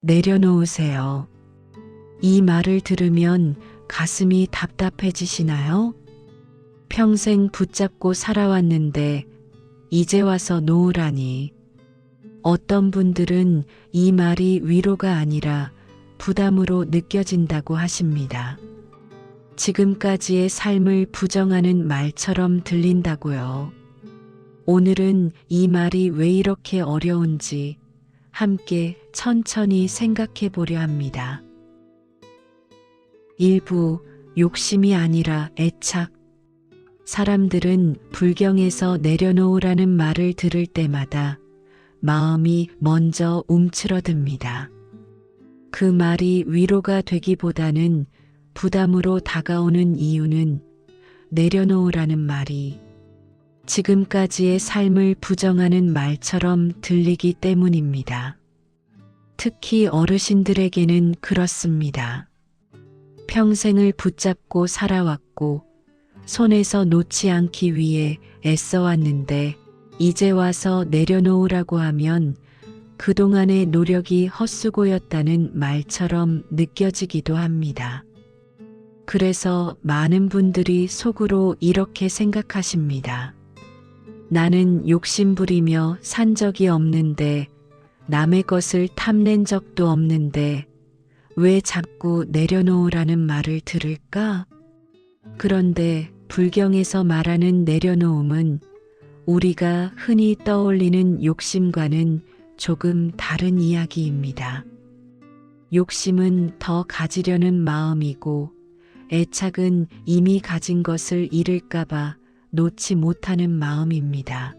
내려놓으세요. 이 말을 들으면 가슴이 답답해지시나요? 평생 붙잡고 살아왔는데 이제 와서 놓으라니. 어떤 분들은 이 말이 위로가 아니라 부담으로 느껴진다고 하십니다. 지금까지의 삶을 부정하는 말처럼 들린다고요. 오늘은 이 말이 왜 이렇게 어려운지 함께 천천히 생각해 보려 합니다. 일부 욕심이 아니라 애착. 사람들은 불경에서 내려놓으라는 말을 들을 때마다 마음이 먼저 움츠러듭니다. 그 말이 위로가 되기보다는 부담으로 다가오는 이유는 내려놓으라는 말이 지금까지의 삶을 부정하는 말처럼 들리기 때문입니다. 특히 어르신들에게는 그렇습니다. 평생을 붙잡고 살아왔고 손에서 놓지 않기 위해 애써왔는데 이제 와서 내려놓으라고 하면 그동안의 노력이 헛수고였다는 말처럼 느껴지기도 합니다. 그래서 많은 분들이 속으로 이렇게 생각하십니다. 나는 욕심부리며 산 적이 없는데, 남의 것을 탐낸 적도 없는데 왜 자꾸 내려놓으라는 말을 들을까? 그런데 불경에서 말하는 내려놓음은 우리가 흔히 떠올리는 욕심과는 조금 다른 이야기입니다. 욕심은 더 가지려는 마음이고 애착은 이미 가진 것을 잃을까봐 놓지 못하는 마음입니다.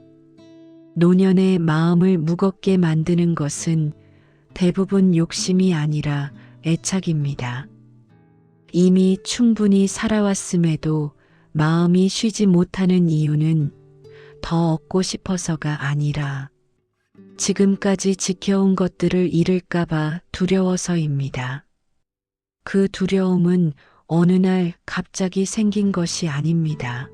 노년의 마음을 무겁게 만드는 것은 대부분 욕심이 아니라 애착입니다. 이미 충분히 살아왔음에도 마음이 쉬지 못하는 이유는 더 얻고 싶어서가 아니라 지금까지 지켜온 것들을 잃을까봐 두려워서입니다. 그 두려움은 어느 날 갑자기 생긴 것이 아닙니다.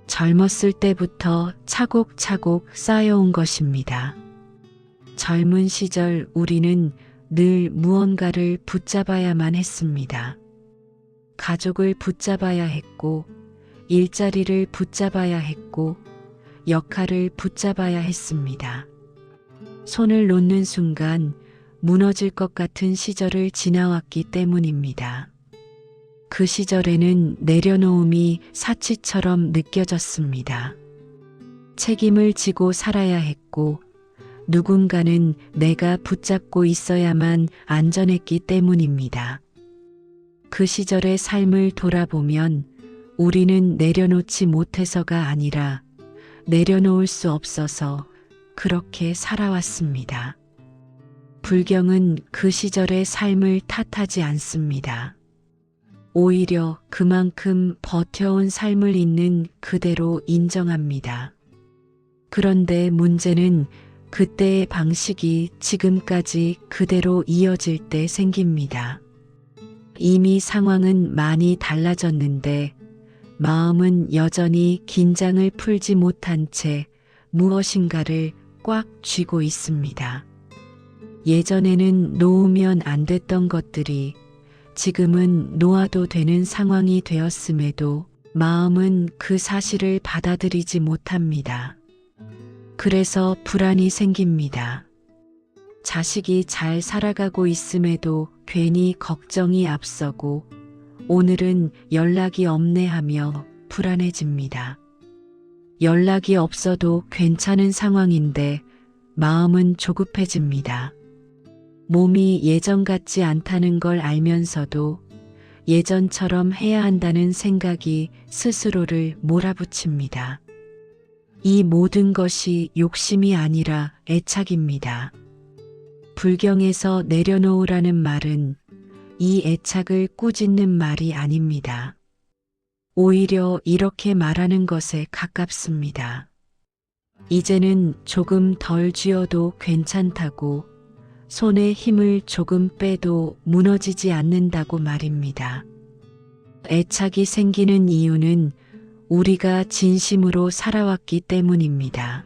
젊었을 때부터 차곡차곡 쌓여온 것입니다. 젊은 시절 우리는 늘 무언가를 붙잡아야만 했습니다. 가족을 붙잡아야 했고, 일자리를 붙잡아야 했고, 역할을 붙잡아야 했습니다. 손을 놓는 순간 무너질 것 같은 시절을 지나왔기 때문입니다. 그 시절에는 내려놓음이 사치처럼 느껴졌습니다. 책임을 지고 살아야 했고, 누군가는 내가 붙잡고 있어야만 안전했기 때문입니다. 그 시절의 삶을 돌아보면 우리는 내려놓지 못해서가 아니라 내려놓을 수 없어서 그렇게 살아왔습니다. 불경은 그 시절의 삶을 탓하지 않습니다. 오히려 그만큼 버텨온 삶을 있는 그대로 인정합니다. 그런데 문제는 그때의 방식이 지금까지 그대로 이어질 때 생깁니다. 이미 상황은 많이 달라졌는데 마음은 여전히 긴장을 풀지 못한 채 무엇인가를 꽉 쥐고 있습니다. 예전에는 놓으면 안 됐던 것들이 지금은 놓아도 되는 상황이 되었음에도 마음은 그 사실을 받아들이지 못합니다. 그래서 불안이 생깁니다. 자식이 잘 살아가고 있음에도 괜히 걱정이 앞서고 오늘은 연락이 없네 하며 불안해집니다. 연락이 없어도 괜찮은 상황인데 마음은 조급해집니다. 몸이 예전 같지 않다는 걸 알면서도 예전처럼 해야 한다는 생각이 스스로를 몰아붙입니다. 이 모든 것이 욕심이 아니라 애착입니다. 불경에서 내려놓으라는 말은 이 애착을 꾸짖는 말이 아닙니다. 오히려 이렇게 말하는 것에 가깝습니다. 이제는 조금 덜 쥐어도 괜찮다고, 손에 힘을 조금 빼도 무너지지 않는다고 말입니다. 애착이 생기는 이유는 우리가 진심으로 살아왔기 때문입니다.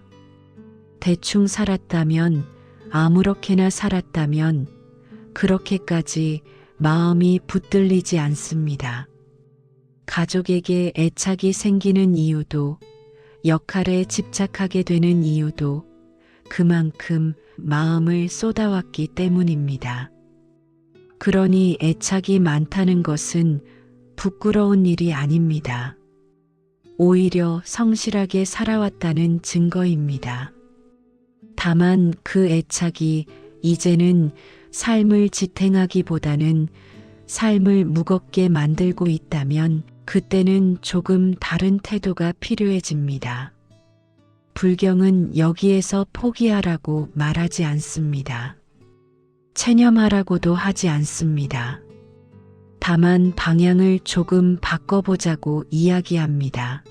대충 살았다면, 아무렇게나 살았다면 그렇게까지 마음이 붙들리지 않습니다. 가족에게 애착이 생기는 이유도, 역할에 집착하게 되는 이유도 그만큼 마음을 쏟아왔기 때문입니다. 그러니 애착이 많다는 것은 부끄러운 일이 아닙니다. 오히려 성실하게 살아왔다는 증거입니다. 다만 그 애착이 이제는 삶을 지탱하기보다는 삶을 무겁게 만들고 있다면 그때는 조금 다른 태도가 필요해집니다. 불경은 여기에서 포기하라고 말하지 않습니다. 체념하라고도 하지 않습니다. 다만 방향을 조금 바꿔보자고 이야기합니다.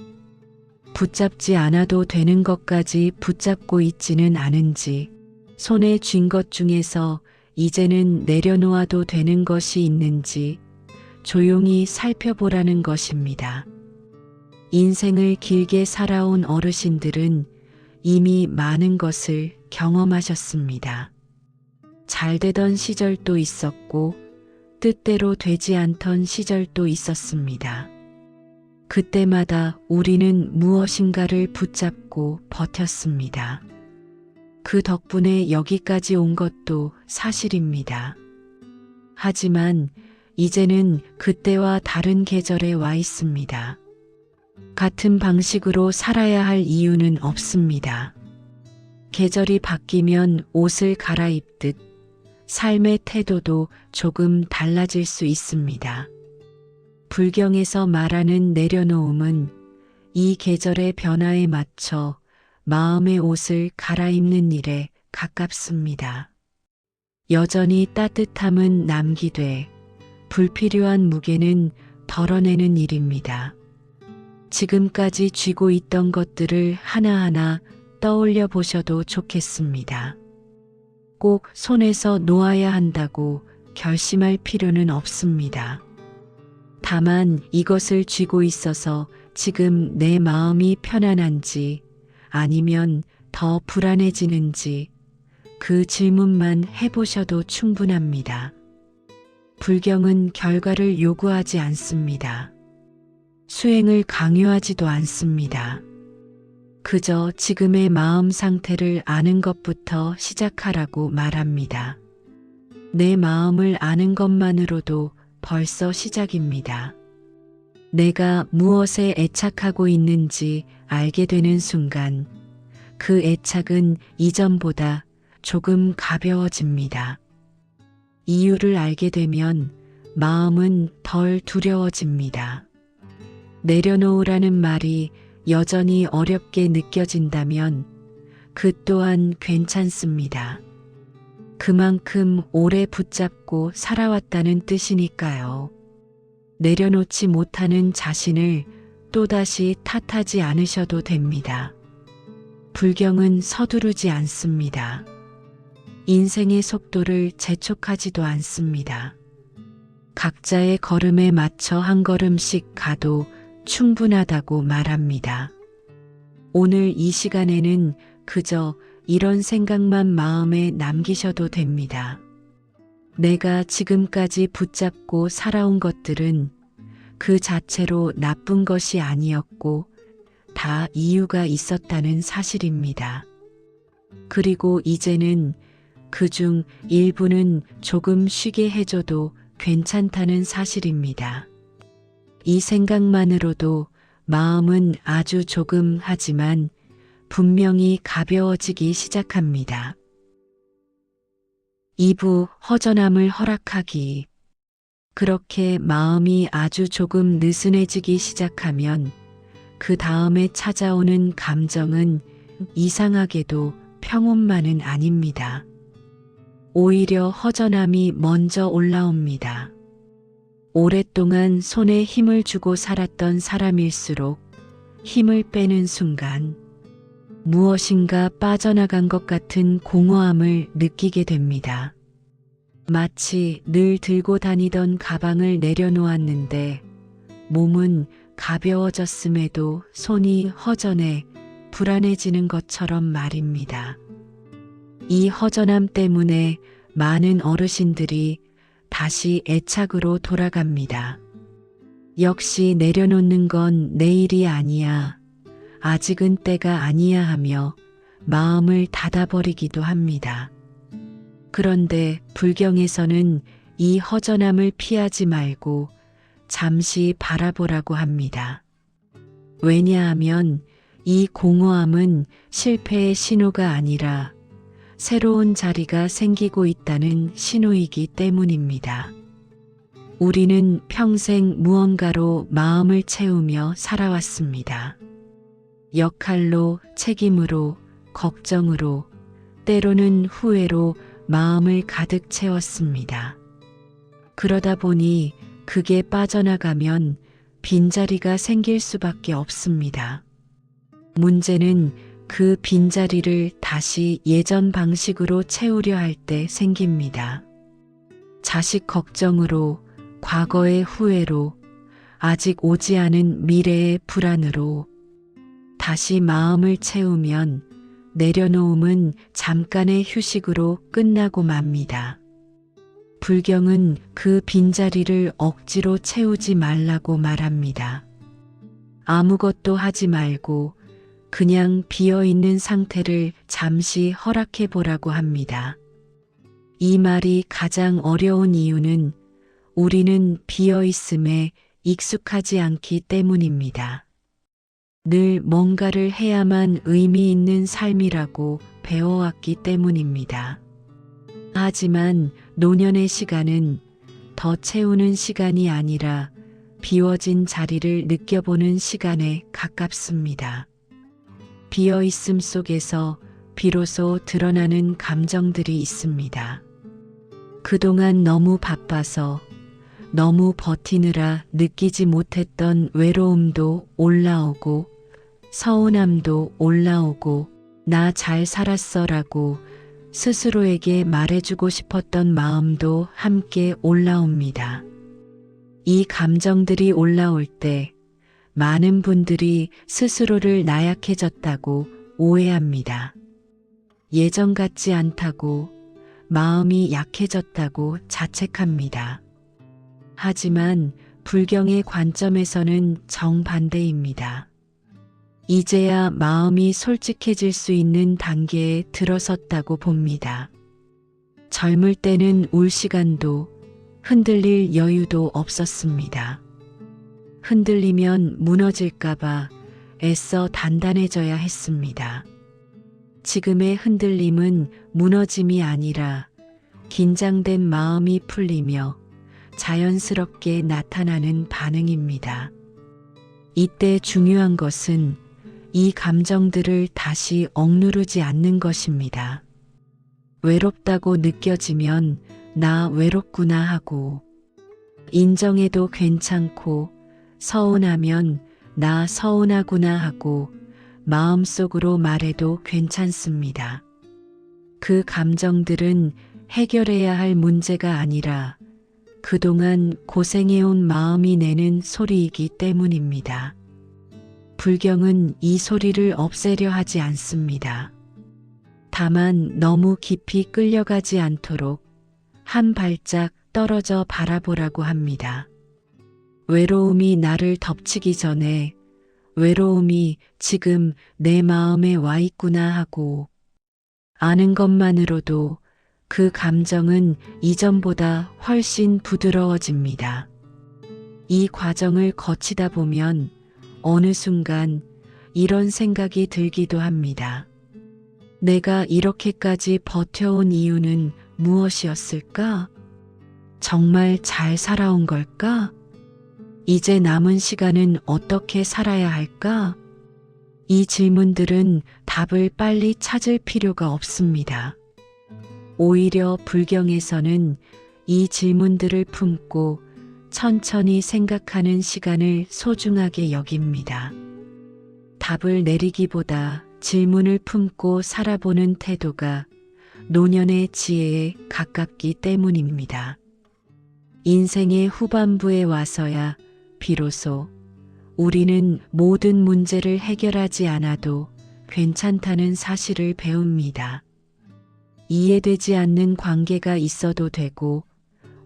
붙잡지 않아도 되는 것까지 붙잡고 있지는 않은지, 손에 쥔 것 중에서 이제는 내려놓아도 되는 것이 있는지 조용히 살펴보라는 것입니다. 인생을 길게 살아온 어르신들은 이미 많은 것을 경험하셨습니다. 잘 되던 시절도 있었고 뜻대로 되지 않던 시절도 있었습니다. 그때마다 우리는 무엇인가를 붙잡고 버텼습니다. 그 덕분에 여기까지 온 것도 사실입니다. 하지만 이제는 그때와 다른 계절에 와 있습니다. 같은 방식으로 살아야 할 이유는 없습니다. 계절이 바뀌면 옷을 갈아입듯 삶의 태도도 조금 달라질 수 있습니다. 불경에서 말하는 내려놓음은 이 계절의 변화에 맞춰 마음의 옷을 갈아입는 일에 가깝습니다. 여전히 따뜻함은 남기되 불필요한 무게는 덜어내는 일입니다. 지금까지 쥐고 있던 것들을 하나하나 떠올려 보셔도 좋겠습니다. 꼭 손에서 놓아야 한다고 결심할 필요는 없습니다. 다만 이것을 쥐고 있어서 지금 내 마음이 편안한지 아니면 더 불안해지는지 그 질문만 해보셔도 충분합니다. 불경은 결과를 요구하지 않습니다. 수행을 강요하지도 않습니다. 그저 지금의 마음 상태를 아는 것부터 시작하라고 말합니다. 내 마음을 아는 것만으로도 벌써 시작입니다. 내가 무엇에 애착하고 있는지 알게 되는 순간 그 애착은 이전보다 조금 가벼워집니다. 이유를 알게 되면 마음은 덜 두려워집니다. 내려놓으라는 말이 여전히 어렵게 느껴진다면 그 또한 괜찮습니다. 그만큼 오래 붙잡고 살아왔다는 뜻이니까요. 내려놓지 못하는 자신을 또다시 탓하지 않으셔도 됩니다. 불경은 서두르지 않습니다. 인생의 속도를 재촉하지도 않습니다. 각자의 걸음에 맞춰 한 걸음씩 가도 충분하다고 말합니다. 오늘 이 시간에는 그저 이런 생각만 마음에 남기셔도 됩니다. 내가 지금까지 붙잡고 살아온 것들은 그 자체로 나쁜 것이 아니었고 다 이유가 있었다는 사실입니다. 그리고 이제는 그중 일부는 조금 쉬게 해줘도 괜찮다는 사실입니다. 이 생각만으로도 마음은 아주 조금 하지만 분명히 가벼워지기 시작합니다. 2부 허전함을 허락하기. 그렇게 마음이 아주 조금 느슨해지기 시작하면 그 다음에 찾아오는 감정은 이상하게도 평온만은 아닙니다. 오히려 허전함이 먼저 올라옵니다. 오랫동안 손에 힘을 주고 살았던 사람일수록 힘을 빼는 순간 무엇인가 빠져나간 것 같은 공허함을 느끼게 됩니다. 마치 늘 들고 다니던 가방을 내려놓았는데 몸은 가벼워졌음에도 손이 허전해 불안해지는 것처럼 말입니다. 이 허전함 때문에 많은 어르신들이 다시 애착으로 돌아갑니다. 역시 내려놓는 건 내일이 아니야. 아직은 때가 아니야 하며 마음을 닫아버리기도 합니다. 그런데 불경에서는 이 허전함을 피하지 말고 잠시 바라보라고 합니다. 왜냐하면 이 공허함은 실패의 신호가 아니라 새로운 자리가 생기고 있다는 신호이기 때문입니다. 우리는 평생 무언가로 마음을 채우며 살아왔습니다. 역할로, 책임으로, 걱정으로, 때로는 후회로 마음을 가득 채웠습니다. 그러다 보니 그게 빠져나가면 빈자리가 생길 수밖에 없습니다. 문제는 그 빈자리를 다시 예전 방식으로 채우려 할 때 생깁니다. 자식 걱정으로, 과거의 후회로, 아직 오지 않은 미래의 불안으로 다시 마음을 채우면 내려놓음은 잠깐의 휴식으로 끝나고 맙니다. 불경은 그 빈자리를 억지로 채우지 말라고 말합니다. 아무것도 하지 말고 그냥 비어있는 상태를 잠시 허락해 보라고 합니다. 이 말이 가장 어려운 이유는 우리는 비어있음에 익숙하지 않기 때문입니다. 늘 뭔가를 해야만 의미 있는 삶이라고 배워왔기 때문입니다. 하지만 노년의 시간은 더 채우는 시간이 아니라 비워진 자리를 느껴보는 시간에 가깝습니다. 비어있음 속에서 비로소 드러나는 감정들이 있습니다. 그동안 너무 바빠서 너무 버티느라 느끼지 못했던 외로움도 올라오고 서운함도 올라오고 나 잘 살았어라고 스스로에게 말해주고 싶었던 마음도 함께 올라옵니다. 이 감정들이 올라올 때 많은 분들이 스스로를 나약해졌다고 오해합니다. 예전 같지 않다고, 마음이 약해졌다고 자책합니다. 하지만 불경의 관점에서는 정반대입니다. 이제야 마음이 솔직해질 수 있는 단계에 들어섰다고 봅니다. 젊을 때는 울 시간도 흔들릴 여유도 없었습니다. 흔들리면 무너질까봐 애써 단단해져야 했습니다. 지금의 흔들림은 무너짐이 아니라 긴장된 마음이 풀리며 자연스럽게 나타나는 반응입니다. 이때 중요한 것은 이 감정들을 다시 억누르지 않는 것입니다. 외롭다고 느껴지면 나 외롭구나 하고, 인정해도 괜찮고, 서운하면 나 서운하구나 하고 마음속으로 말해도 괜찮습니다. 그 감정들은 해결해야 할 문제가 아니라 그동안 고생해온 마음이 내는 소리이기 때문입니다. 불경은 이 소리를 없애려 하지 않습니다. 다만 너무 깊이 끌려가지 않도록 한 발짝 떨어져 바라보라고 합니다. 외로움이 나를 덮치기 전에 외로움이 지금 내 마음에 와 있구나 하고 아는 것만으로도 그 감정은 이전보다 훨씬 부드러워집니다. 이 과정을 거치다 보면 어느 순간 이런 생각이 들기도 합니다. 내가 이렇게까지 버텨온 이유는 무엇이었을까? 정말 잘 살아온 걸까? 이제 남은 시간은 어떻게 살아야 할까? 이 질문들은 답을 빨리 찾을 필요가 없습니다. 오히려 불경에서는 이 질문들을 품고 천천히 생각하는 시간을 소중하게 여깁니다. 답을 내리기보다 질문을 품고 살아보는 태도가 노년의 지혜에 가깝기 때문입니다. 인생의 후반부에 와서야 비로소 우리는 모든 문제를 해결하지 않아도 괜찮다는 사실을 배웁니다. 이해되지 않는 관계가 있어도 되고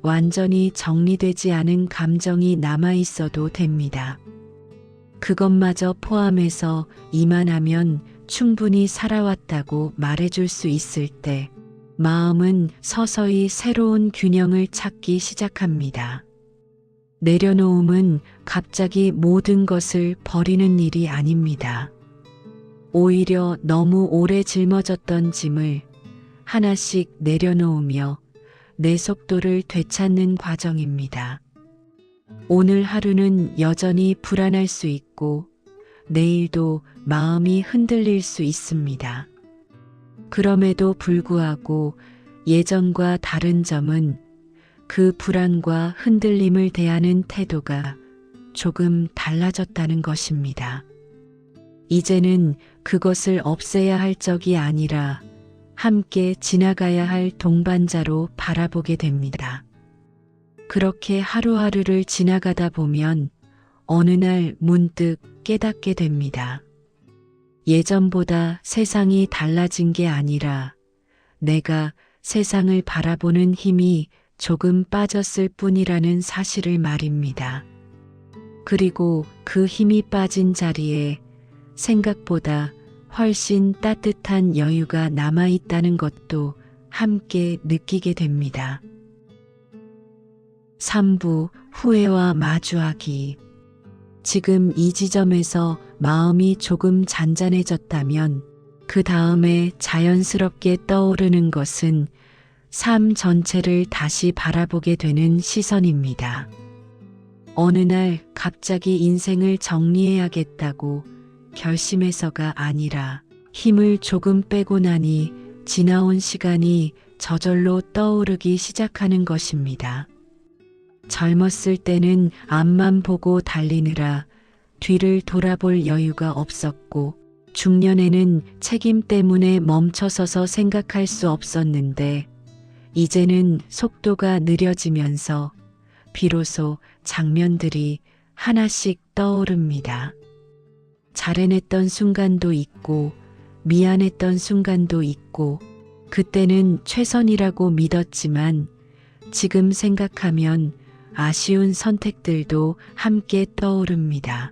완전히 정리되지 않은 감정이 남아 있어도 됩니다. 그것마저 포함해서 이만하면 충분히 살아왔다고 말해줄 수 있을 때 마음은 서서히 새로운 균형을 찾기 시작합니다. 내려놓음은 갑자기 모든 것을 버리는 일이 아닙니다. 오히려 너무 오래 짊어졌던 짐을 하나씩 내려놓으며 내 속도를 되찾는 과정입니다. 오늘 하루는 여전히 불안할 수 있고 내일도 마음이 흔들릴 수 있습니다. 그럼에도 불구하고 예전과 다른 점은 그 불안과 흔들림을 대하는 태도가 조금 달라졌다는 것입니다. 이제는 그것을 없애야 할 적이 아니라 함께 지나가야 할 동반자로 바라보게 됩니다. 그렇게 하루하루를 지나가다 보면 어느 날 문득 깨닫게 됩니다. 예전보다 세상이 달라진 게 아니라 내가 세상을 바라보는 힘이 조금 빠졌을 뿐이라는 사실을 말입니다. 그리고 그 힘이 빠진 자리에 생각보다 훨씬 따뜻한 여유가 남아 있다는 것도 함께 느끼게 됩니다. 3부 후회와 마주하기. 지금 이 지점에서 마음이 조금 잔잔해졌다면 그 다음에 자연스럽게 떠오르는 것은 삶 전체를 다시 바라보게 되는 시선입니다. 어느 날 갑자기 인생을 정리해야겠다고 결심해서가 아니라 힘을 조금 빼고 나니 지나온 시간이 저절로 떠오르기 시작하는 것입니다. 젊었을 때는 앞만 보고 달리느라 뒤를 돌아볼 여유가 없었고 중년에는 책임 때문에 멈춰서서 생각할 수 없었는데 이제는 속도가 느려지면서 비로소 장면들이 하나씩 떠오릅니다. 잘해냈던 순간도 있고 미안했던 순간도 있고 그때는 최선이라고 믿었지만 지금 생각하면 아쉬운 선택들도 함께 떠오릅니다.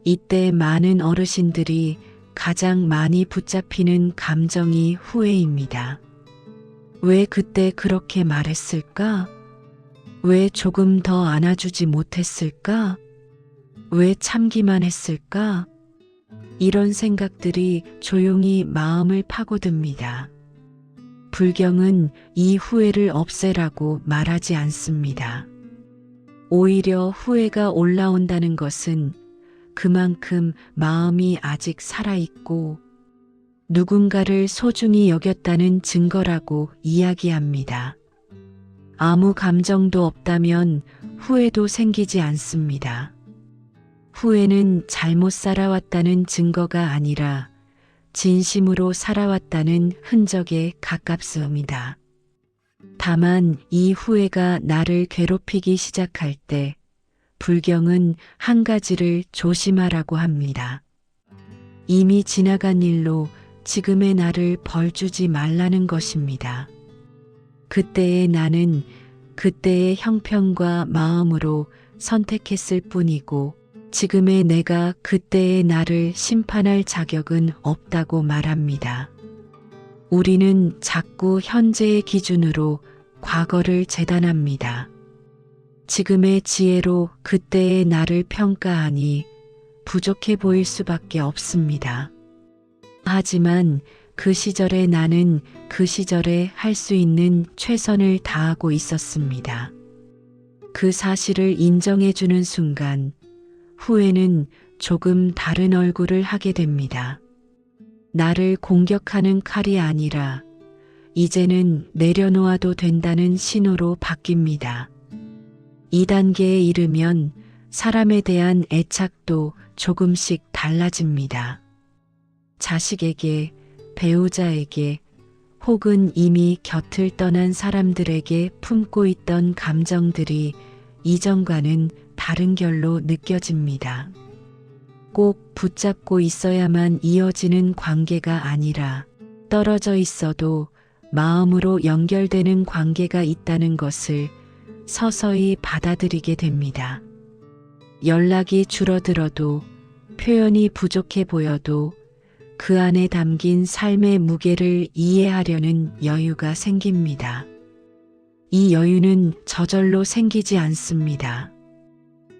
이때 많은 어르신들이 가장 많이 붙잡히는 감정이 후회입니다. 왜 그때 그렇게 말했을까? 왜 조금 더 안아주지 못했을까? 왜 참기만 했을까? 이런 생각들이 조용히 마음을 파고듭니다. 불경은 이 후회를 없애라고 말하지 않습니다. 오히려 후회가 올라온다는 것은 그만큼 마음이 아직 살아있고 누군가를 소중히 여겼다는 증거라고 이야기합니다. 아무 감정도 없다면 후회도 생기지 않습니다. 후회는 잘못 살아왔다는 증거가 아니라 진심으로 살아왔다는 흔적에 가깝습니다. 다만 이 후회가 나를 괴롭히기 시작할 때 불경은 한 가지를 조심하라고 합니다. 이미 지나간 일로 지금의 나를 벌주지 말라는 것입니다. 그때의 나는 그때의 형편과 마음으로 선택했을 뿐이고 지금의 내가 그때의 나를 심판할 자격은 없다고 말합니다. 우리는 자꾸 현재의 기준으로 과거를 재단합니다. 지금의 지혜로 그때의 나를 평가하니 부족해 보일 수밖에 없습니다. 하지만 그 시절의 나는 그 시절에 할 수 있는 최선을 다하고 있었습니다. 그 사실을 인정해주는 순간 후회는 조금 다른 얼굴을 하게 됩니다. 나를 공격하는 칼이 아니라 이제는 내려놓아도 된다는 신호로 바뀝니다. 이 단계에 이르면 사람에 대한 애착도 조금씩 달라집니다. 자식에게, 배우자에게, 혹은 이미 곁을 떠난 사람들에게 품고 있던 감정들이 이전과는 다른 결로 느껴집니다. 꼭 붙잡고 있어야만 이어지는 관계가 아니라 떨어져 있어도 마음으로 연결되는 관계가 있다는 것을 서서히 받아들이게 됩니다. 연락이 줄어들어도, 표현이 부족해 보여도 그 안에 담긴 삶의 무게를 이해하려는 여유가 생깁니다. 이 여유는 저절로 생기지 않습니다.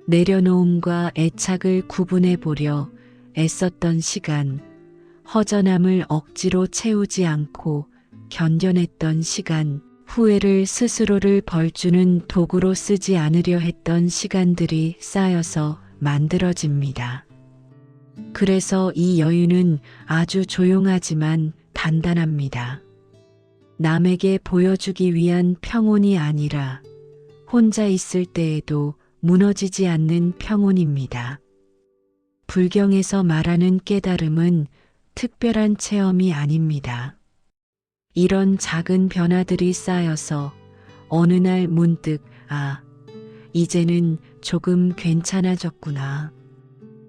내려놓음과 애착을 구분해 보려 애썼던 시간, 허전함을 억지로 채우지 않고 견뎌냈던 시간, 후회를 스스로를 벌주는 도구로 쓰지 않으려 했던 시간들이 쌓여서 만들어집니다. 그래서 이 여유는 아주 조용하지만 단단합니다. 남에게 보여주기 위한 평온이 아니라 혼자 있을 때에도 무너지지 않는 평온입니다. 불경에서 말하는 깨달음은 특별한 체험이 아닙니다. 이런 작은 변화들이 쌓여서 어느 날 문득 이제는 조금 괜찮아졌구나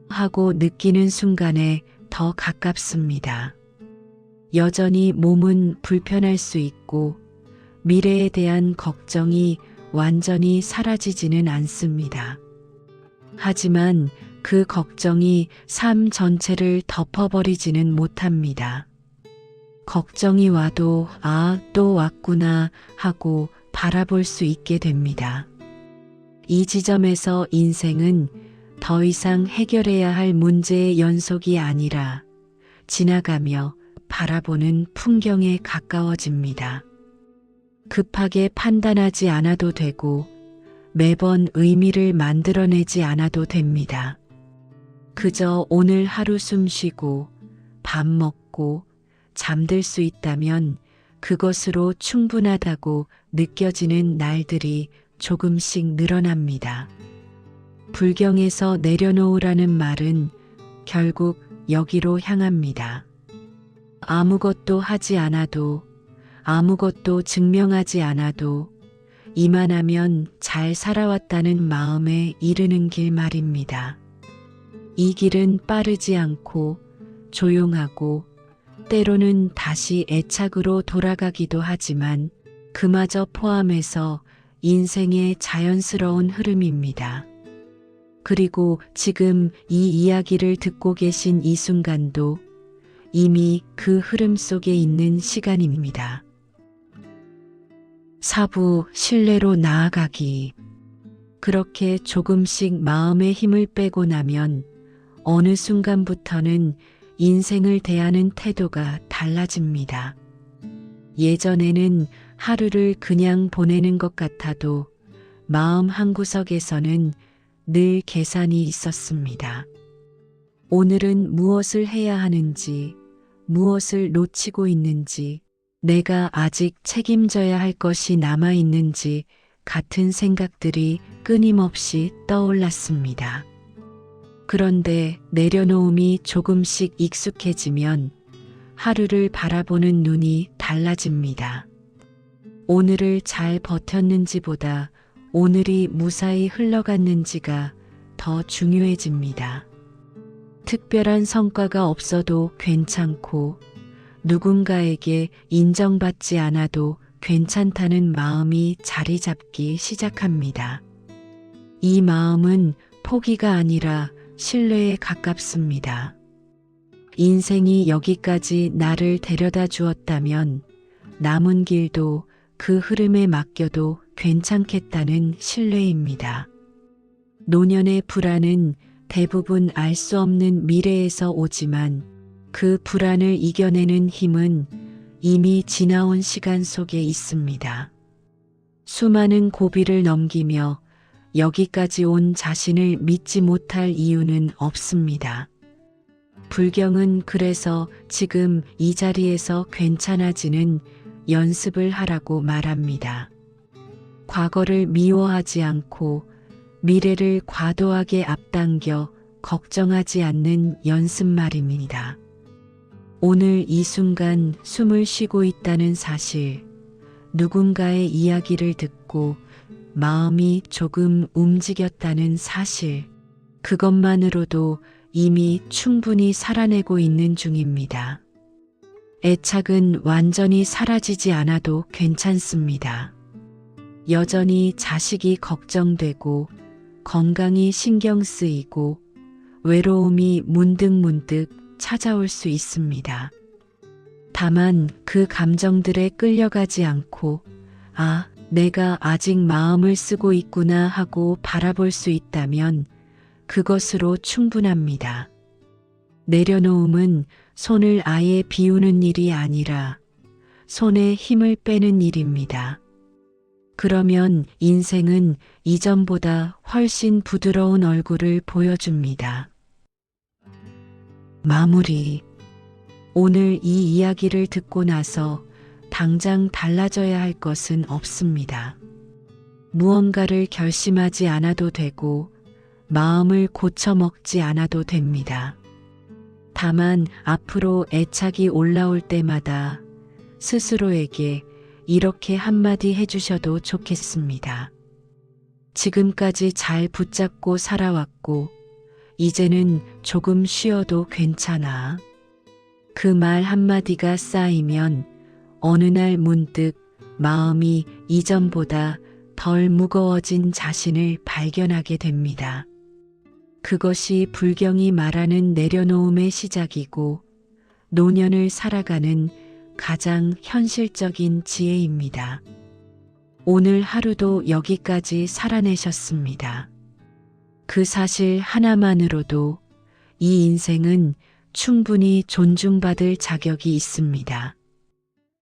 하고 느끼는 순간에 더 가깝습니다. 여전히 몸은 불편할 수 있고 미래에 대한 걱정이 완전히 사라지지는 않습니다. 하지만 그 걱정이 삶 전체를 덮어버리지는 못합니다. 걱정이 와도 또 왔구나 하고 바라볼 수 있게 됩니다. 이 지점에서 인생은 더 이상 해결해야 할 문제의 연속이 아니라 지나가며 바라보는 풍경에 가까워집니다. 급하게 판단하지 않아도 되고 매번 의미를 만들어내지 않아도 됩니다. 그저 오늘 하루 숨 쉬고 밥 먹고 잠들 수 있다면 그것으로 충분하다고 느껴지는 날들이 조금씩 늘어납니다. 불경에서 내려놓으라는 말은 결국 여기로 향합니다. 아무것도 하지 않아도, 아무것도 증명하지 않아도 이만하면 잘 살아왔다는 마음에 이르는 길 말입니다. 이 길은 빠르지 않고 조용하고 때로는 다시 애착으로 돌아가기도 하지만 그마저 포함해서 인생의 자연스러운 흐름입니다. 그리고 지금 이 이야기를 듣고 계신 이 순간도 이미 그 흐름 속에 있는 시간입니다. 4부 신뢰로 나아가기. 그렇게 조금씩 마음의 힘을 빼고 나면 어느 순간부터는 인생을 대하는 태도가 달라집니다. 예전에는 하루를 그냥 보내는 것 같아도 마음 한구석에서는 늘 계산이 있었습니다. 오늘은 무엇을 해야 하는지, 무엇을 놓치고 있는지, 내가 아직 책임져야 할 것이 남아 있는지 같은 생각들이 끊임없이 떠올랐습니다. 그런데 내려놓음이 조금씩 익숙해지면 하루를 바라보는 눈이 달라집니다. 오늘을 잘 버텼는지보다 오늘이 무사히 흘러갔는지가 더 중요해집니다. 특별한 성과가 없어도 괜찮고 누군가에게 인정받지 않아도 괜찮다는 마음이 자리 잡기 시작합니다. 이 마음은 포기가 아니라 신뢰에 가깝습니다. 인생이 여기까지 나를 데려다 주었다면 남은 길도 그 흐름에 맡겨도 괜찮겠다는 신뢰입니다. 노년의 불안은 대부분 알 수 없는 미래에서 오지만 그 불안을 이겨내는 힘은 이미 지나온 시간 속에 있습니다. 수많은 고비를 넘기며 여기까지 온 자신을 믿지 못할 이유는 없습니다. 불경은 그래서 지금 이 자리에서 괜찮아지는 연습을 하라고 말합니다. 과거를 미워하지 않고 미래를 과도하게 앞당겨 걱정하지 않는 연습 말입니다. 오늘 이 순간 숨을 쉬고 있다는 사실, 누군가의 이야기를 듣고 마음이 조금 움직였다는 사실, 그것만으로도 이미 충분히 살아내고 있는 중입니다. 애착은 완전히 사라지지 않아도 괜찮습니다. 여전히 자식이 걱정되고 건강이 신경 쓰이고 외로움이 문득문득 찾아올 수 있습니다. 다만 그 감정들에 끌려가지 않고 아, 내가 아직 마음을 쓰고 있구나 하고 바라볼 수 있다면 그것으로 충분합니다. 내려놓음은 손을 아예 비우는 일이 아니라 손에 힘을 빼는 일입니다. 그러면 인생은 이전보다 훨씬 부드러운 얼굴을 보여줍니다. 마무리. 오늘 이 이야기를 듣고 나서 당장 달라져야 할 것은 없습니다. 무언가를 결심하지 않아도 되고 마음을 고쳐먹지 않아도 됩니다. 다만 앞으로 애착이 올라올 때마다 스스로에게 이렇게 한마디 해주셔도 좋겠습니다. 지금까지 잘 붙잡고 살아왔고 이제는 조금 쉬어도 괜찮아. 그 말 한마디가 쌓이면 어느 날 문득 마음이 이전보다 덜 무거워진 자신을 발견하게 됩니다. 그것이 불경이 말하는 내려놓음의 시작이고 노년을 살아가는 가장 현실적인 지혜입니다. 오늘 하루도 여기까지 살아내셨습니다. 그 사실 하나만으로도 이 인생은 충분히 존중받을 자격이 있습니다.